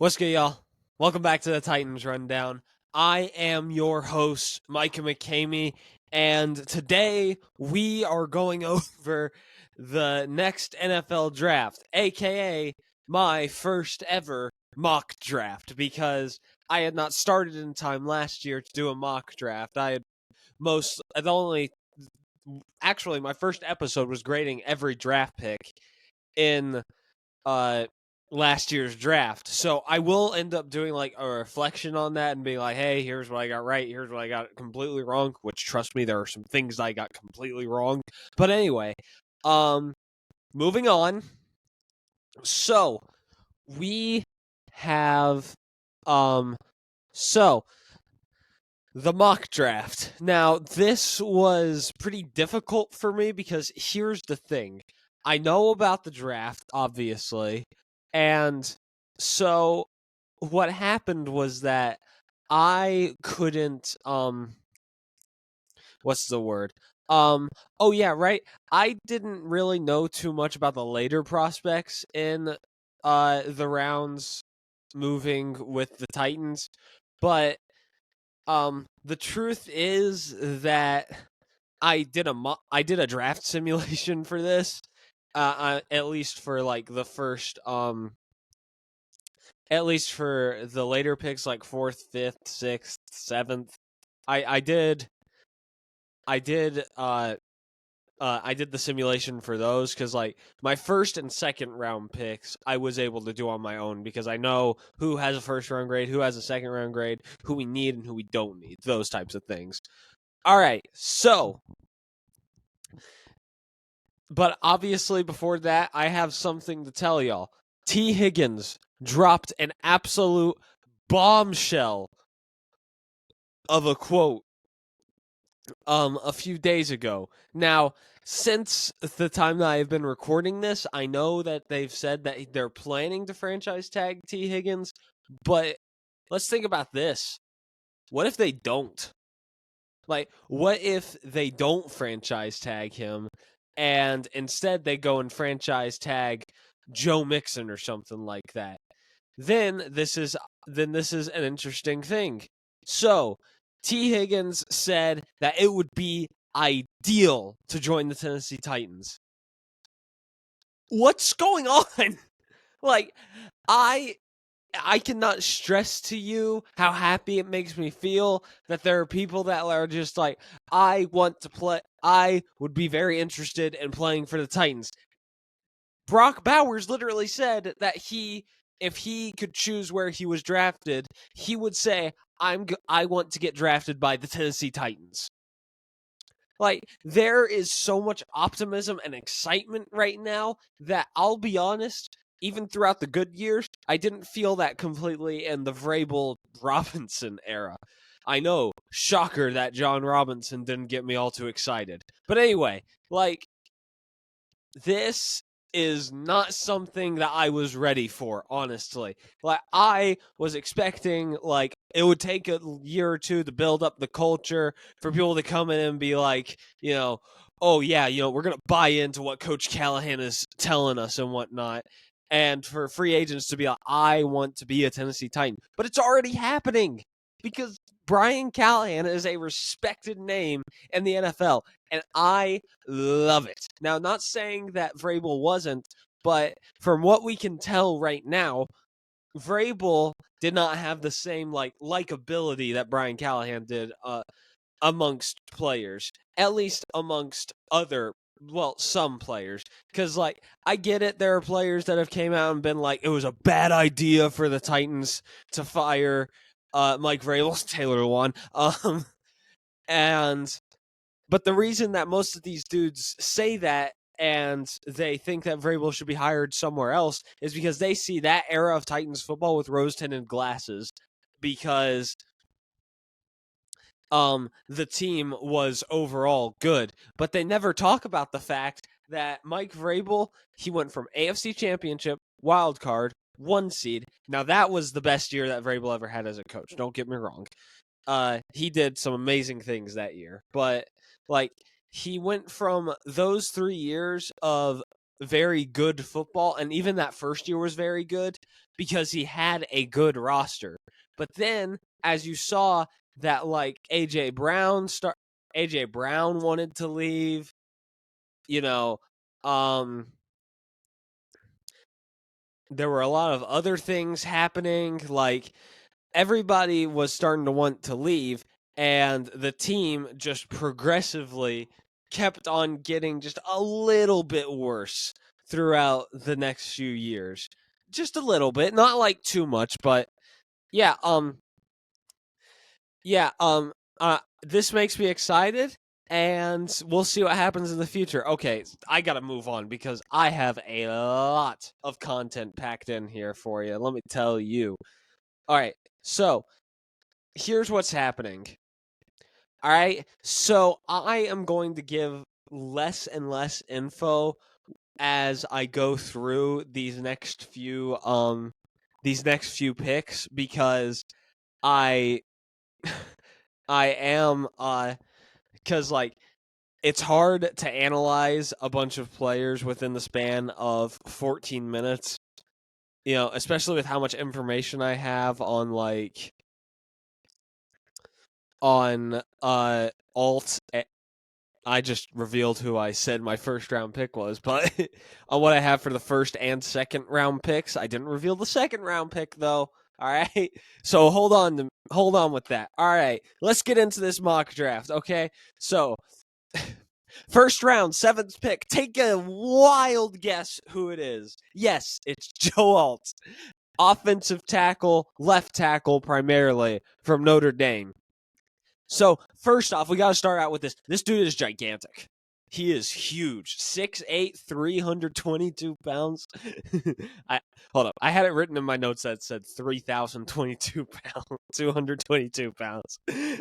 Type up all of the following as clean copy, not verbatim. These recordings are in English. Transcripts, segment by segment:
What's good, y'all? Welcome back to the Titans Rundown. I am your host, Micah McCamey, and today we are going over the next NFL draft, aka my first ever mock draft, because I had not started in time last year to do a mock draft. My first episode was grading every draft pick in uh last year's draft. So I will end up doing like a reflection on that and being like, hey, here's what I got right, here's what I got completely wrong, which trust me, there are some things I got completely wrong. But anyway, moving on. So we have so the mock draft. Now, this was pretty difficult for me because here's the thing. I know about the draft, obviously, and so what happened was that I couldn't what's the word? Oh yeah, right. I didn't really know too much about the later prospects in the rounds moving with the Titans, but the truth is that I did a draft simulation for this. At least for like the first at least for the later picks like 4th, 5th, 6th, 7th. I did I did I did the simulation for those cuz like my first and second round picks I was able to do on my own because I know who has a first round grade, who has a second round grade, who we need and who we don't need, those types of things. All right. So, but obviously before that, I have something to tell y'all. T. Higgins dropped an absolute bombshell of a quote a few days ago. Now, since the time that I've been recording this, I know that they've said that they're planning to franchise tag T. Higgins, but let's think about this. What if they don't? Like, what if they don't franchise tag him and instead they go and franchise tag Joe Mixon or something like that? Then this is an interesting thing. So, T. Higgins said that it would be ideal to join the Tennessee Titans. What's going on? Like, I cannot stress to you how happy it makes me feel that there are people that are just like, I want to play. I would be very interested in playing for the Titans. Brock Bowers literally said that if he could choose where he was drafted, he would say, I want to get drafted by the Tennessee Titans. Like, there is so much optimism and excitement right now that I'll be honest, even throughout the good years, I didn't feel that completely in the Vrabel Robinson era. I know, shocker that John Robinson didn't get me all too excited. But anyway, like, this is not something that I was ready for, honestly. Like, I was expecting, like, it would take a year or two to build up the culture for people to come in and be like, oh yeah, we're going to buy into what Coach Callahan is telling us and whatnot. And for free agents to be like, I want to be a Tennessee Titan. But it's already happening because Brian Callahan is a respected name in the NFL, and I love it. Now, not saying that Vrabel wasn't, but from what we can tell right now, Vrabel did not have the same likability that Brian Callahan did amongst players, at least amongst some players. Because I get it, there are players that have came out and been like, it was a bad idea for the Titans to fire Mike Vrabel, Taylor one, and but the reason that most of these dudes say that and they think that Vrabel should be hired somewhere else is because they see that era of Titans football with rose-tinted glasses because the team was overall good. But they never talk about the fact that Mike Vrabel, he went from AFC Championship, wild card, 1 seed. Now that was the best year that Vrabel ever had as a coach. Don't get me wrong. He did some amazing things that year, but like he went from those 3 years of very good football, and even that first year was very good because he had a good roster. But then, as you saw, that like AJ Brown wanted to leave, you know, there were a lot of other things happening, like everybody was starting to want to leave, and the team just progressively kept on getting just a little bit worse throughout the next few years. Just a little bit, not like too much, but yeah, yeah, this makes me excited, and we'll see what happens in the future. Okay, I gotta move on because I have a lot of content packed in here for you. Let me tell you. All right, so here's what's happening. All right, so I am going to give less and less info as I go through these next few picks because I I am because like it's hard to analyze a bunch of players within the span of 14 minutes. You know, especially with how much information I have on like on alt. I just revealed who I said my first round pick was, but on what I have for the first and second round picks, I didn't reveal the second round pick though. All right, so hold on with that. All right, let's get into this mock draft. Okay, so first round, seventh pick. Take a wild guess who it is. Yes, it's Joe Alt, offensive tackle, left tackle primarily from Notre Dame. So first off, we got to start out with this. This dude is gigantic. He is huge. 6'8", 322 pounds. Hold up. I had it written in my notes that said 3,022 pounds, 222 pounds.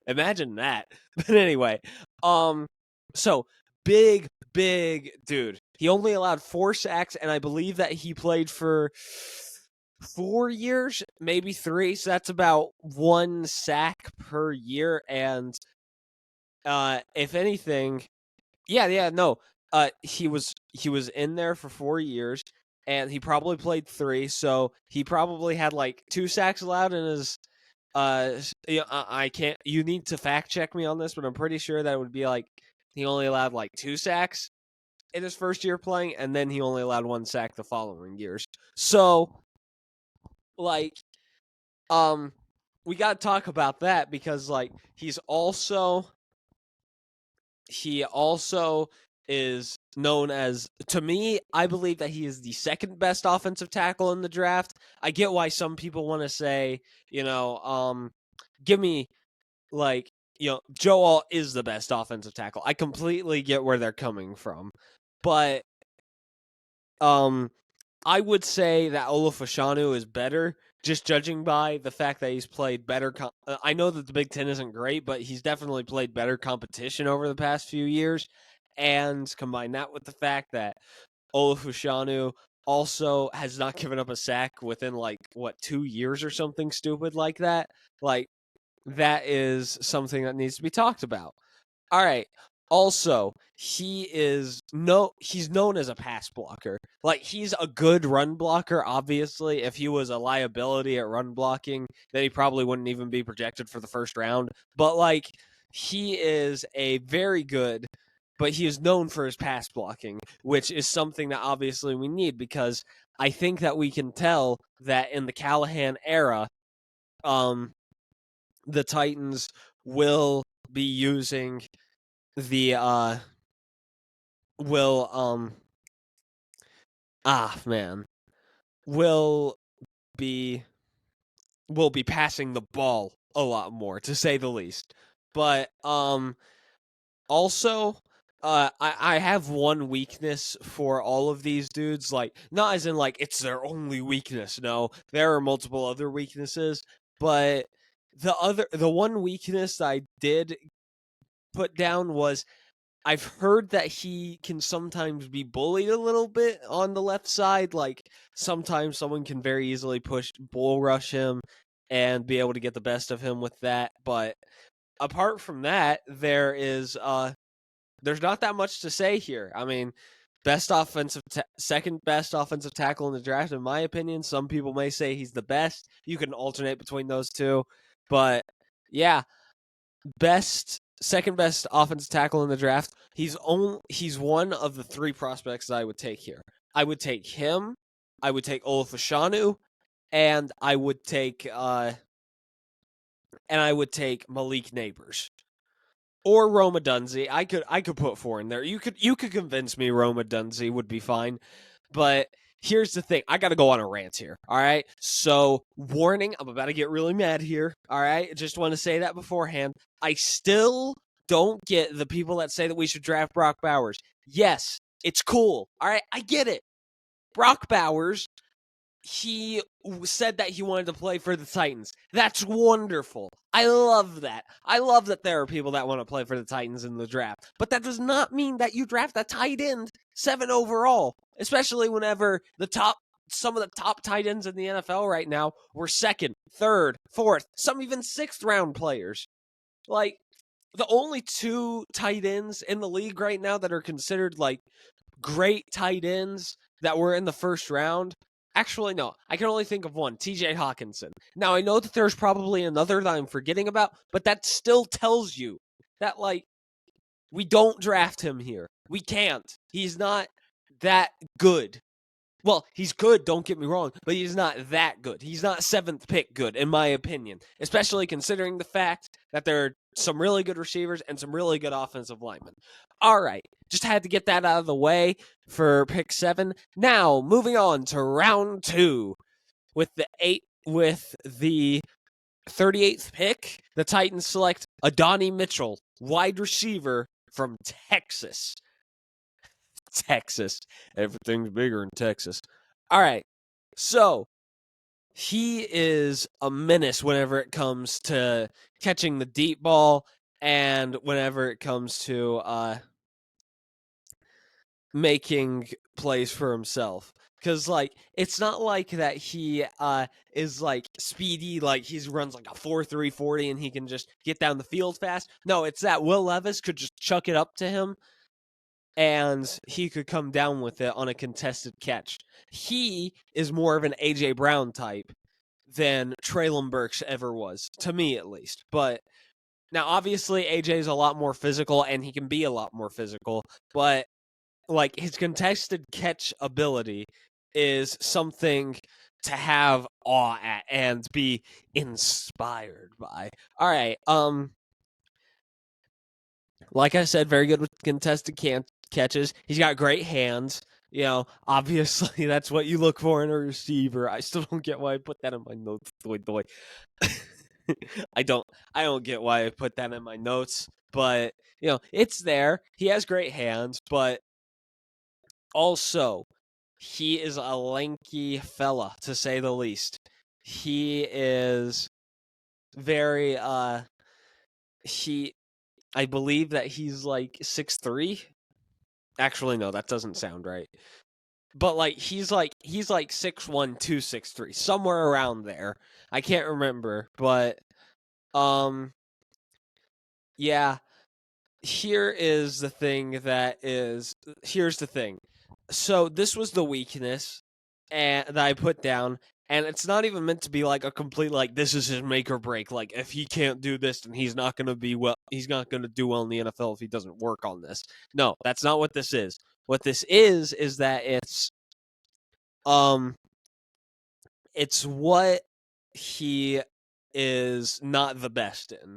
Imagine that. But anyway, so big dude. He only allowed 4 sacks, and I believe that he played for 4 years, maybe 3. So that's about 1 sack per year. And if anything, no. He was in there for 4 years, and he probably played 3. So he probably had like 2 sacks allowed in his. I can't. You need to fact check me on this, but I'm pretty sure that it would be like he only allowed like 2 sacks in his first year playing, and then he only allowed 1 sack the following years. So, like, we got to talk about that because, like, he also is known as, to me, I believe that he is the second best offensive tackle in the draft. I get why some people want to say, give me, like, Joe Alt is the best offensive tackle. I completely get where they're coming from. But, I would say that Olu Fashanu is better, just judging by the fact that he's played better. I know that the Big Ten isn't great, but he's definitely played better competition over the past few years. And combine that with the fact that Olu Fashanu also has not given up a sack within, 2 years or something stupid like that. Like, that is something that needs to be talked about. All right. Also, he's known as a pass blocker. Like, he's a good run blocker, obviously. If he was a liability at run blocking, then he probably wouldn't even be projected for the first round. But, like, he is a very good, but he is known for his pass blocking, which is something that obviously we need because I think that we can tell that in the Callahan era, the Titans will be using the will will be passing the ball a lot more, to say the least. But also I have one weakness for all of these dudes, like, not as in like it's their only weakness. No, there are multiple other weaknesses, but the one weakness I did put down was I've heard that he can sometimes be bullied a little bit on the left side. Like, sometimes someone can very easily bull rush him and be able to get the best of him with that. But apart from that, there's not that much to say here. I mean, second best offensive tackle in the draft, in my opinion. Some people may say he's the best. You can alternate between those two, but yeah, second best offensive tackle in the draft. He's one of the three prospects that I would take here. I would take him. I would take Olu Fashanu, and I would take Malik Neighbors. Or Rome Odunze. I could put 4 in there. You could convince me Rome Odunze would be fine. But here's the thing. I got to go on a rant here. All right? So, warning, I'm about to get really mad here. All right? Just want to say that beforehand. I still don't get the people that say that we should draft Brock Bowers. Yes, it's cool. All right? I get it. Brock Bowers, he said that he wanted to play for the Titans. That's wonderful. I love that. I love that there are people that want to play for the Titans in the draft. But that does not mean that you draft a tight end 7 overall, especially whenever some of the top tight ends in the NFL right now were 2nd, 3rd, 4th, some even 6th round players. Like, the only 2 tight ends in the league right now that are considered like great tight ends that were in the 1st round. Actually, no. I can only think of one, TJ Hawkinson. Now, I know that there's probably another that I'm forgetting about, but that still tells you that, like, we don't draft him here. We can't. He's not that good. Well, he's good, don't get me wrong, but he's not that good. He's not 7th pick good, in my opinion, especially considering the fact that there are some really good receivers and some really good offensive linemen. All right, just had to get that out of the way for pick 7. Now, moving on to round 2 with the 38th pick, the Titans select Adonai Mitchell, wide receiver from Texas. Texas. Everything's bigger in Texas. All right. So, he is a menace whenever it comes to catching the deep ball and whenever it comes to making plays for himself. Because, like, it's not like that he is, like, speedy, like, he runs, like, a 4.3 40 and he can just get down the field fast. No, it's that Will Levis could just chuck it up to him and he could come down with it on a contested catch. He is more of an A.J. Brown type than Treylon Burks ever was, to me at least. But now, obviously, A.J. is a lot more physical, and he can be a lot more physical, but like his contested catch ability is something to have awe at and be inspired by. All right, like I said, very good with contested catches. He's got great hands. You know, obviously that's what you look for in a receiver. I still don't get why I put that in my notes. I don't get why I put that in my notes, but you know, it's there. He has great hands, but also he is a lanky fella, to say the least. He is very I believe that he's like 6'3". Actually, no, that doesn't sound right. But like he's like 6'1", 263, somewhere around there. I can't remember, but yeah. Here's the thing. So this was the weakness that I put down, and it's not even meant to be like a complete like this is his make or break. Like if he can't do this, then he's not gonna do well in the NFL if he doesn't work on this. No, that's not what this is. What this is that it's what he is not the best in.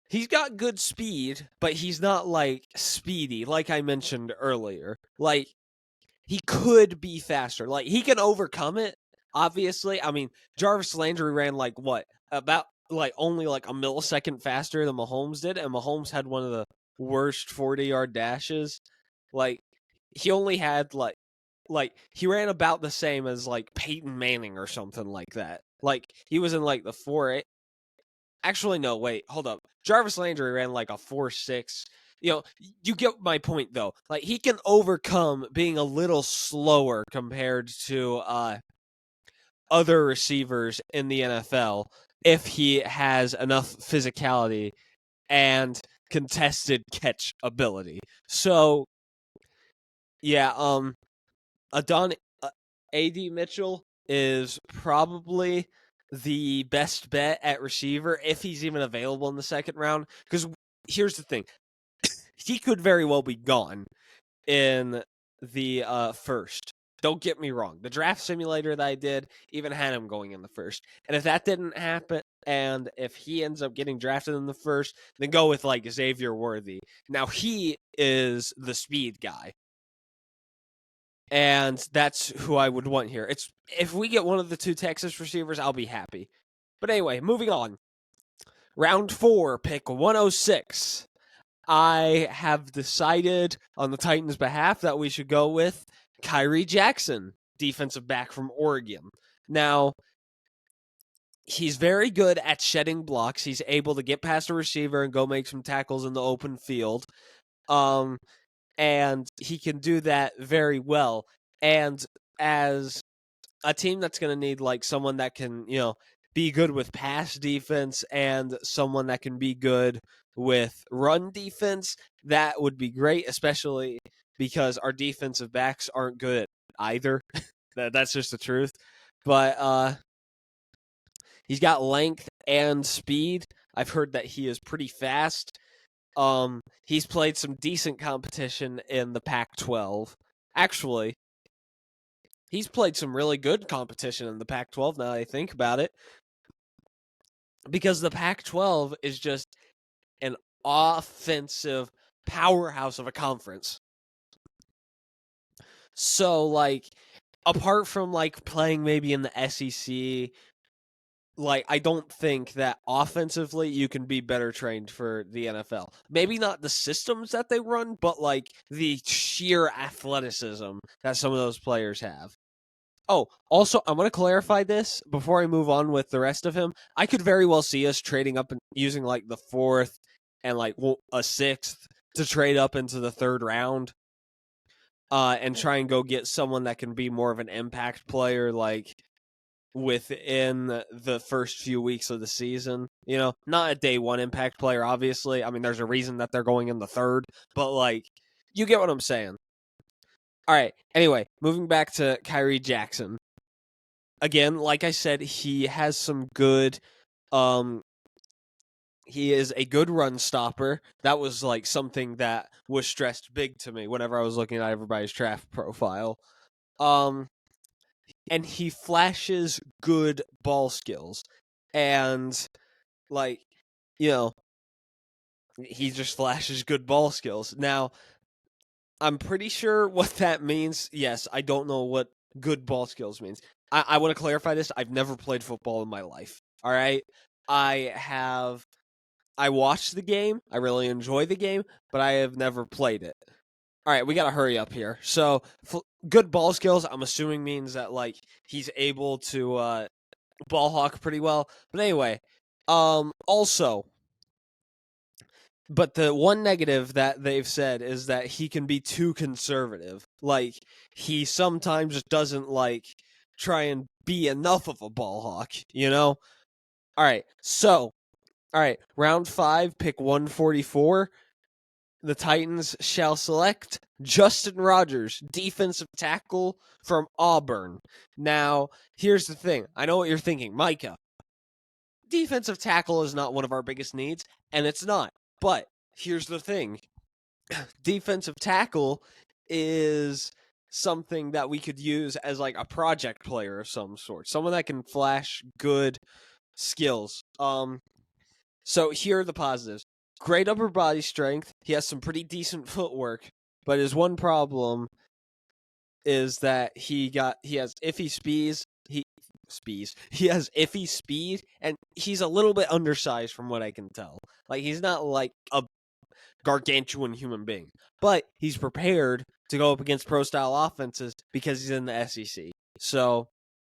He's got good speed, but he's not like speedy, like I mentioned earlier. Like he could be faster. Like he can overcome it. Obviously, I mean Jarvis Landry ran like what about like only like a millisecond faster than Mahomes did, and Mahomes had one of the worst 40-yard dashes. Like he only had like he ran about the same as like Peyton Manning or something like that. Like he was in like the 4.8. Actually, no, wait, hold up. Jarvis Landry ran like a 4.6. You know, you get my point though. Like he can overcome being a little slower compared to other receivers in the NFL if he has enough physicality and contested catch ability. So Yeah, Adon AD Mitchell is probably the best bet at receiver if he's even available in the second round. Because here's the thing, he could very well be gone in the first. Don't get me wrong. The draft simulator that I did even had him going in the first. And if that didn't happen, and if he ends up getting drafted in the first, then go with like Xavier Worthy. Now he is the speed guy. And that's who I would want here. It's if we get one of the two Texas receivers, I'll be happy. But anyway, moving on. Round 4, pick 106. I have decided on the Titans' behalf that we should go with Kyrie Jackson, defensive back from Oregon. Now, he's very good at shedding blocks. He's able to get past a receiver and go make some tackles in the open field. And he can do that very well. And as a team that's going to need like someone that can, be good with pass defense and someone that can be good with run defense, that would be great, especially because our defensive backs aren't good either. That's just the truth. But he's got length and speed. I've heard that he is pretty fast. He's played some decent competition in the Pac-12. Actually, he's played some really good competition in the Pac-12 now that I think about it. Because the Pac-12 is just an offensive powerhouse of a conference. So, like, apart from, like, playing maybe in the SEC, like, I don't think that offensively you can be better trained for the NFL. Maybe not the systems that they run, but, like, the sheer athleticism that some of those players have. Oh, also, I'm going to clarify this before I move on with the rest of him. I could very well see us trading up and using like the 4th and like a 6th to trade up into the 3rd round and try and go get someone that can be more of an impact player like within the first few weeks of the season. Not a day 1 impact player, obviously. I mean, there's a reason that they're going in the 3rd, but like, you get what I'm saying. All right. Anyway, moving back to Kyrie Jackson. Again, like I said, he has some good he is a good run stopper. That was like something that was stressed big to me whenever I was looking at everybody's draft profile. And he flashes good ball skills. And like, he just flashes good ball skills. Now, I'm pretty sure what that means. Yes, I don't know what good ball skills means. I want to clarify this. I've never played football in my life. All right. I watched the game. I really enjoy the game, but I have never played it. All right, we got to hurry up here. So, good ball skills, I'm assuming means that like he's able to ball hawk pretty well. But anyway, also, but the one negative that they've said is that he can be too conservative. Like, he sometimes doesn't, like, try and be enough of a ball hawk, All right, round 5, pick 144. The Titans shall select Justin Rogers, defensive tackle from Auburn. Now, here's the thing. I know what you're thinking, Micah. Defensive tackle is not one of our biggest needs, and it's not. But here's the thing. Defensive tackle is something that we could use as like a project player of some sort. Someone that can flash good skills. So here are the positives. Great upper body strength. He has some pretty decent footwork, but his one problem is that he has iffy speeds. He has iffy speed, and he's a little bit undersized from what I can tell. Like, he's not like a gargantuan human being, but he's prepared to go up against pro-style offenses because he's in the SEC. So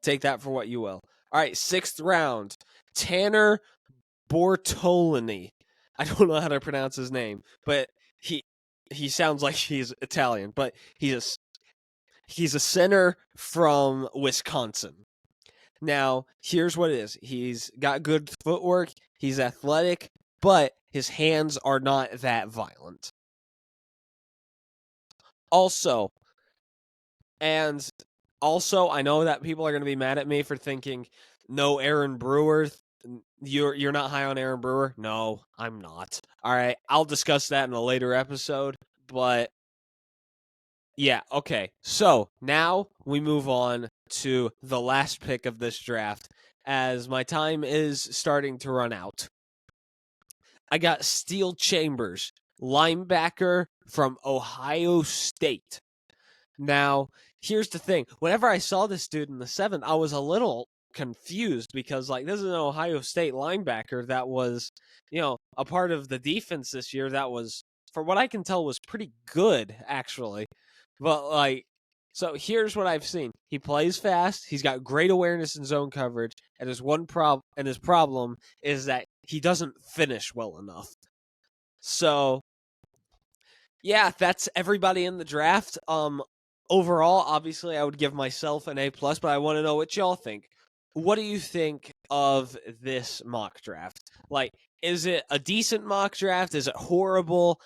take that for what you will. All right, 6th round, Tanner Bortolini. I don't know how to pronounce his name, but he sounds like he's Italian, but he's a center from Wisconsin. Now, here's what it is. He's got good footwork, he's athletic, but his hands are not that violent. Also, And also, I know that people are going to be mad at me for thinking no Aaron Brewer. You're not high on Aaron Brewer? No, I'm not. All right, I'll discuss that in a later episode. But yeah, okay. So now we move on to the last pick of this draft, as my time is starting to run out. I got Steel Chambers, linebacker from Ohio State. Now, here's the thing. Whenever I saw this dude in the 7th, I was a little confused because, like, this is an Ohio State linebacker that was, a part of the defense this year that was, for what I can tell, was pretty good, actually. But, like, so here's what I've seen. He plays fast. He's got great awareness in zone coverage. And his his problem is that he doesn't finish well enough. So, yeah, that's everybody in the draft. Overall, obviously, I would give myself an A+, but I want to know what y'all think. What do you think of this mock draft? Like, is it a decent mock draft? Is it horrible?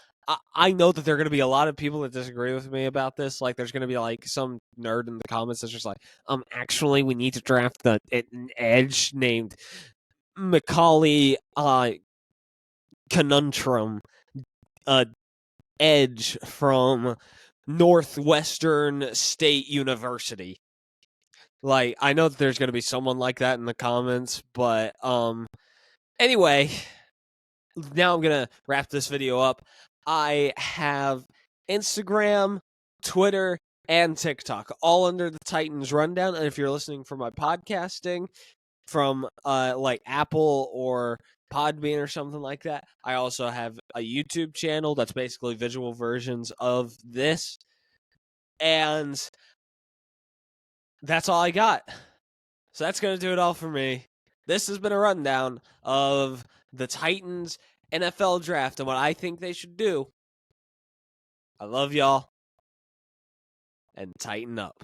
I know that there are going to be a lot of people that disagree with me about this. Like, there's going to be, like, some nerd in the comments that's just like, actually, we need to draft an edge named Macaulay Conundrum Edge from Northwestern State University. Like, I know that there's going to be someone like that in the comments, but anyway, now I'm going to wrap this video up. I have Instagram, Twitter, and TikTok all under the Titans Rundown. And if you're listening for my podcasting from like Apple or Podbean or something like that, I also have a YouTube channel that's basically visual versions of this. And that's all I got. So that's going to do it all for me. This has been a rundown of the Titans NFL draft and what I think they should do. I love y'all. And tighten up.